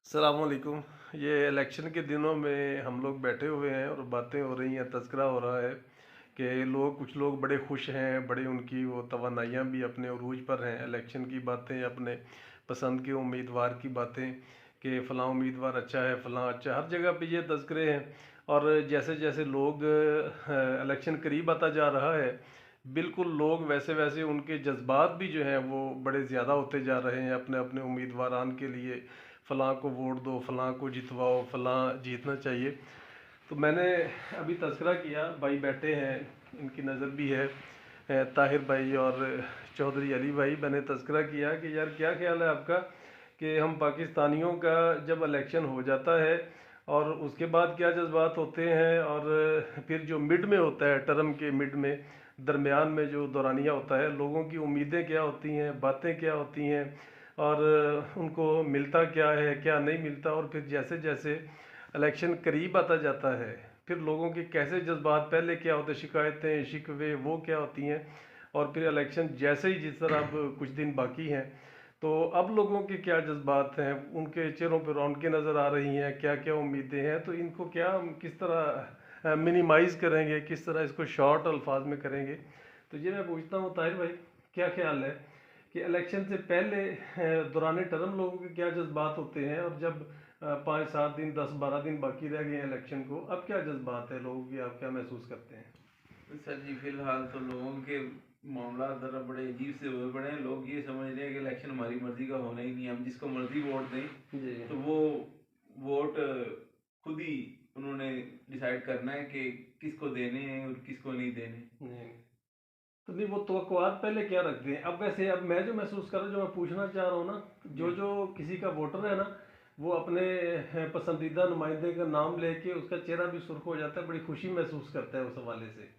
अस्सलाम वालेकुम। ये इलेक्शन के दिनों में हम लोग बैठे हुए हैं और बातें हो रही हैं, तज़किरा हो रहा है कि कुछ लोग बड़े खुश हैं, बड़े उनकी वो तवानाइयाँ भी अपने उरूज पर हैं। इलेक्शन की बातें, अपने पसंद के उम्मीदवार की बातें कि फ़लाँ उम्मीदवार अच्छा है, फ़लाँ अच्छा है, हर जगह पे ये तज़किरे हैं। और जैसे जैसे लोग इलेक्शन करीब आता जा रहा है, बिल्कुल लोग वैसे वैसे उनके जज्बात भी जो हैं वो बड़े ज़्यादा होते जा रहे हैं अपने अपने उम्मीदवारान के लिए। फ़लाँ को वोट दो, फ़लाँ को जितवाओ, फ़लाँ जीतना चाहिए। तो मैंने अभी तज़किरा किया, भाई बैठे हैं, इनकी नज़र भी है, ताहिर भाई और चौधरी अली भाई। मैंने तज़किरा किया कि यार क्या ख्याल है आपका कि हम पाकिस्तानियों का जब इलेक्शन हो जाता है और उसके बाद क्या जज्बात होते हैं, और फिर जो मिड में होता है, टर्म के मिड में, दरमियान में जो दौरानिया होता है, लोगों की उम्मीदें क्या होती हैं, बातें क्या होती हैं, और उनको मिलता क्या है, क्या नहीं मिलता। और फिर जैसे जैसे इलेक्शन करीब आता जाता है, फिर लोगों के कैसे जज्बात, पहले क्या होते, शिकायतें, शिकवे, वो क्या होती हैं। और फिर इलेक्शन जैसे ही, जिस तरह अब कुछ दिन बाकी हैं, तो अब लोगों के क्या जज्बात हैं, उनके चेहरों पर रौनकें नज़र आ रही हैं, क्या क्या उम्मीदें हैं, तो इनको क्या हम किस तरह मिनिमाइज़ करेंगे, किस तरह इसको शॉर्ट अल्फाज में करेंगे। तो ये मैं पूछता हूँ ताहिर भाई, क्या ख्याल है कि इलेक्शन से पहले दौरान टर्म लोगों के क्या जज्बात होते हैं, और जब 5-7 दिन, 10-12 दिन बाकी रह गए हैं इलेक्शन को, अब क्या जज्बात है लोगों की, आप क्या महसूस करते हैं? सर जी, फिलहाल तो लोगों के मामला ज़रा बड़े अजीब से हुए पड़े हैं। लोग ये समझ रहे हैं कि इलेक्शन हमारी मर्जी का होना ही नहीं है, हम जिसको मर्जी वोट दें। जी तो वो वोट खुद ही उन्होंने डिसाइड करना है कि किसको देने हैं और किसको नहीं देने। जी। तो नहीं, वो तवक्कुआत पहले क्या रखते हैं, अब वैसे अब मैं जो महसूस कर रहा हूँ, जो मैं पूछना चाह रहा हूँ ना, जी जो जो किसी का वोटर है ना, वो अपने पसंदीदा नुमाइंदे का नाम लेके उसका चेहरा भी सुर्ख हो जाता है, बड़ी खुशी महसूस करता है उस हवाले से।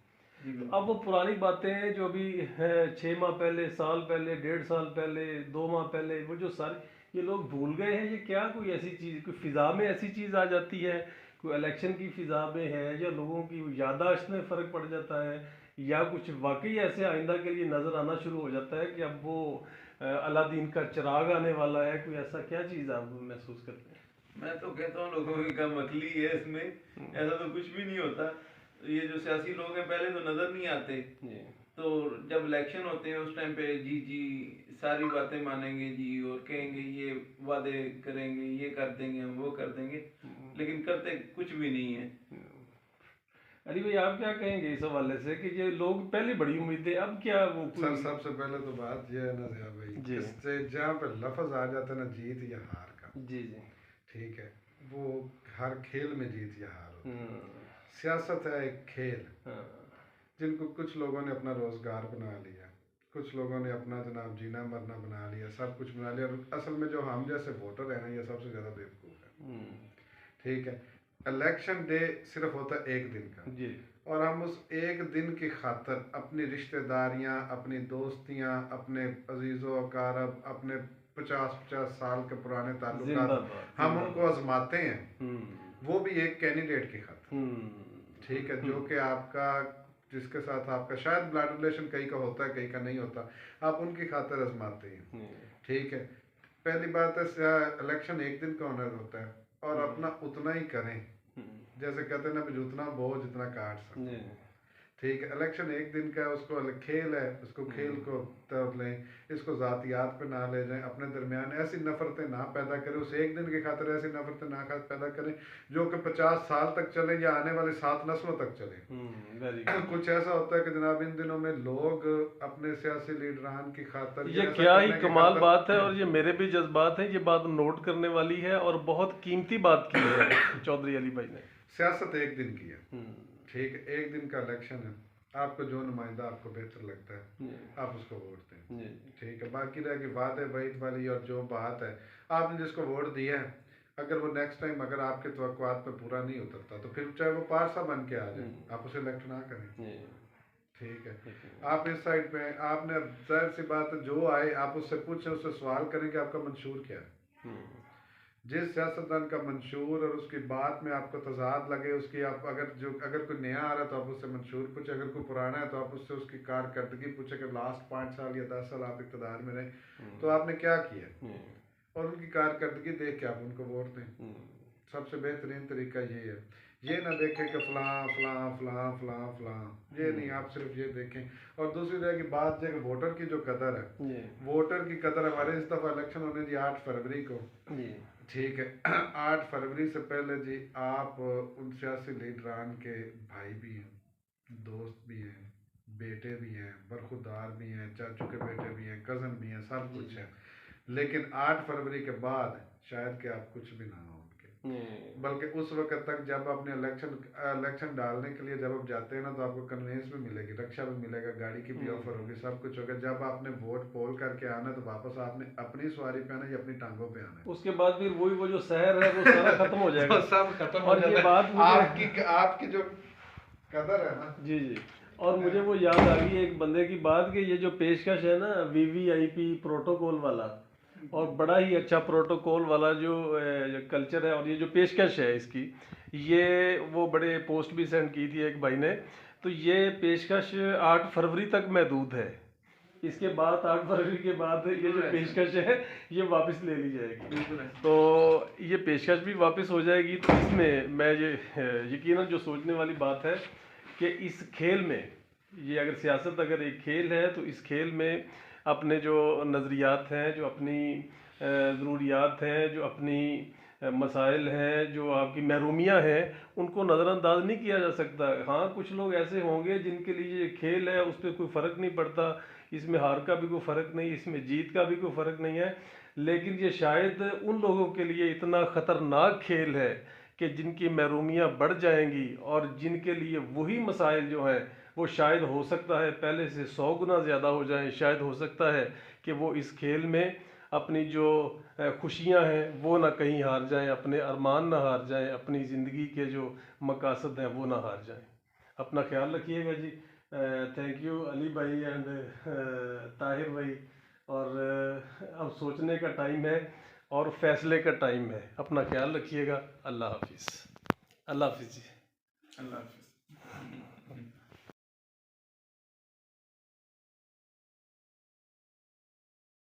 जी तो अब बिल्कुल। वो पुरानी बातें जो अभी है, 6 माह पहले, साल पहले, 1.5 साल पहले, 2 माह पहले, वो जो सारी ये लोग भूल गए हैं। ये क्या कोई ऐसी चीज़, कोई फिज़ा में ऐसी चीज़ आ जाती है, कोई इलेक्शन की फिज़ा में है, या लोगों की याददाश्त में फ़र्क पड़ जाता है, या कुछ वाकई ऐसे आइंदा के लिए नज़र आना शुरू हो जाता है कि अब वो अलादीन का चिराग आने वाला है, कोई ऐसा क्या चीज़ आप महसूस करते हैं? मैं तो कहता हूँ लोगों की कम अकली है इसमें, ऐसा तो कुछ भी नहीं होता। ये जो सियासी लोग हैं पहले तो नज़र नहीं आते। जी तो जब इलेक्शन होते हैं उस टाइम पे जी जी सारी बातें मानेंगे जी, और कहेंगे ये वादे करेंगे, ये कर देंगे, हम वो कर देंगे, लेकिन करते कुछ भी नहीं है। अली भाई, आप क्या कहेंगे इस हवाले से कि ये लोग पहले बड़ी उम्मीदें, अब क्या वो सर कोई। सबसे पहले तो बात यह है ना ज़िया भाई, जी इससे जहाँ पे लफ्ज़ आ जाता है ना, जीत या हार का, जी जी। ठीक है, वो हर खेल में जीत या हार होती हम्म। है। सियासत है एक खेल, हाँ। जिनको कुछ लोगों ने अपना रोज़गार बना लिया, कुछ लोगों ने अपना जनाब जीना मरना बना लिया, सब कुछ बना लिया। और असल में जो हम जैसे वोटर हैं ना, ये सबसे ज़्यादा बेवकूफ़ है। हम्म। ठीक है, इलेक्शन डे सिर्फ होता है एक दिन का, जी। और हम उस एक दिन की खातर अपनी रिश्तेदारियां, अपनी दोस्तियां, अपने अजीज़ो अकारब, अपने 50-50 साल के पुराने ताल्लुकात, जिंदाबाद हम उनको जिंदाबाद। आजमाते हैं। हम्म। वो भी एक कैंडिडेट की खातर, ठीक है, जो हम्म। कि आपका, जिसके साथ आपका शायद ब्लड रिलेशन कई का होता है, कई का नहीं होता, आप उनकी खातर आजमाते हैं। ठीक है, पहली बात है इलेक्शन एक दिन का होना होता है, और अपना उतना ही करें, जैसे कहते हैं ना, जितना बो जितना काट जी। सको। ठीक है, इलेक्शन एक दिन का है, उसको अलग खेल है, उसको खेल को तरफ लें, इसको ज़ातियात पे ना ले जाएं, अपने दरमियान ऐसी नफ़रतें ना पैदा करें, उस एक दिन की खातिर ऐसी नफ़रतें ना पैदा करें जो कि 50 साल तक चले, या आने वाली 7 नस्लों तक चले। Very good. कुछ ऐसा होता है कि जनाब इन दिनों में लोग अपने सियासी लीडरान की खातर ये या ऐसा क्या ही करने की कमाल खातर बात है, और ये मेरे भी जज्बात हैं, ये बात नोट करने वाली है, और बहुत कीमती बात की है चौधरी अली भाई ने। सियासत एक दिन की है। हम्म। ठीक है, एक दिन का इलेक्शन है, आपको जो नुमाइंदा आपको बेहतर लगता जी है आप उसको वोट दें। जी। ठीक है, बाकी रह गई वादे वहीद वाली और जो बात है, आपने जिसको वोट दिया है, अगर वो नेक्स्ट टाइम अगर आपके तवक्कुआत पे पूरा नहीं उतरता, तो फिर चाहे वो पारसा बन के आ जाए, आप उसे इलेक्ट ना करें। जी। ठीक है, यकीन। आप इस साइड पे आपने, जाहिर सी बात है, जो आए आप उससे पूछें, उससे सवाल करें कि आपका मंशूर क्या है। हम्म। जिस सियासतदान का मंशूर और उसकी बात में आपको तजाद लगे, उसकी आप अगर कोई नया आ रहा है तो आप उससे मंशूर पूछे, अगर कोई पुराना है तो आप उससे उसकी कारकर्दगी पूछे कि लास्ट 5 साल या 10 साल आप इक़्तिदार में रहे तो आपने क्या किया। और उनकी कारकर्दगी देख के आप उनको वोट दें। सबसे बेहतरीन तरीका ये है। ये ना देखें कि फलां फलां फलां फलां फलां, ये नहीं, आप सिर्फ ये देखें। और दूसरी तरह की बात है कि वोटर की जो कदर है, वोटर की कदर हमारे इस दफ़ा इलेक्शन होने जी 8 फरवरी को, ठीक है। 8 फरवरी से पहले जी आप उन सियासी लीडरान के भाई भी हैं, दोस्त भी हैं, बेटे भी हैं, बरखुरदार भी हैं, चाचू के बेटे भी हैं, कज़न भी हैं, सब कुछ है। लेकिन 8 फरवरी के बाद शायद कि आप कुछ भी ना हो उनके, बल्कि उस वक्त तक जब अपने इलेक्शन डालने के लिए जब आप जाते हैं ना, तो आपको कन्वेंस भी मिलेगी, रक्षा भी मिलेगा, गाड़ी की भी ऑफर होगी, सब कुछ होगा। जब आपने वोट पोल करके आना, तो वापस आपने अपनी सवारी पे आना या अपनी टांगों पे आना। उसके बाद फिर वो जो शहर है वो सारा खत्म हो जाएगा। सब खत्म हो और ये बात आपकी जो कदर है ना। जी जी। और मुझे वो याद आ गई एक बंदे की बात कि ये जो पेशकश है ना VVIP प्रोटोकॉल वाला, और बड़ा ही अच्छा प्रोटोकॉल वाला जो कल्चर है, और ये जो पेशकश है इसकी, ये वो बड़े पोस्ट भी सेंड की थी एक भाई ने। तो ये पेशकश 8 फरवरी तक महदूद है। इसके बाद 8 फरवरी के बाद ये जो पेशकश है ये वापस ले ली जाएगी। तो ये पेशकश भी वापस हो जाएगी। तो इसमें मैं ये यकीनन जो सोचने वाली बात है कि इस खेल में, ये अगर सियासत अगर एक खेल है, तो इस खेल में अपने जो नज़रियात हैं, जो अपनी ज़रूरियात हैं, जो अपनी मसाइल हैं, जो आपकी महरूमियाँ हैं, उनको नज़रअंदाज नहीं किया जा सकता। हाँ, कुछ लोग ऐसे होंगे जिनके लिए ये खेल है, उस पर कोई फ़र्क नहीं पड़ता, इसमें हार का भी कोई फ़र्क नहीं, इसमें जीत का भी कोई फ़र्क नहीं है। लेकिन ये शायद उन लोगों के लिए इतना ख़तरनाक खेल है कि जिनकी महरूमियाँ बढ़ जाएंगी, और जिनके लिए वही मसाइल जो हैं वो शायद हो सकता है पहले से 100 गुना ज़्यादा हो जाएं। शायद हो सकता है कि वो इस खेल में अपनी जो खुशियां हैं वो ना कहीं हार जाएं, अपने अरमान ना हार जाएं, अपनी ज़िंदगी के जो मकासद हैं वो ना हार जाएं। अपना ख्याल रखिएगा जी। थैंक यू अली भाई एंड ताहिर भाई। और अब सोचने का टाइम है और फैसले का टाइम है। अपना ख्याल रखिएगा। अल्लाह हाफिज़। अल्लाह हाफिज़ जी। अल्लाह हाफिज़।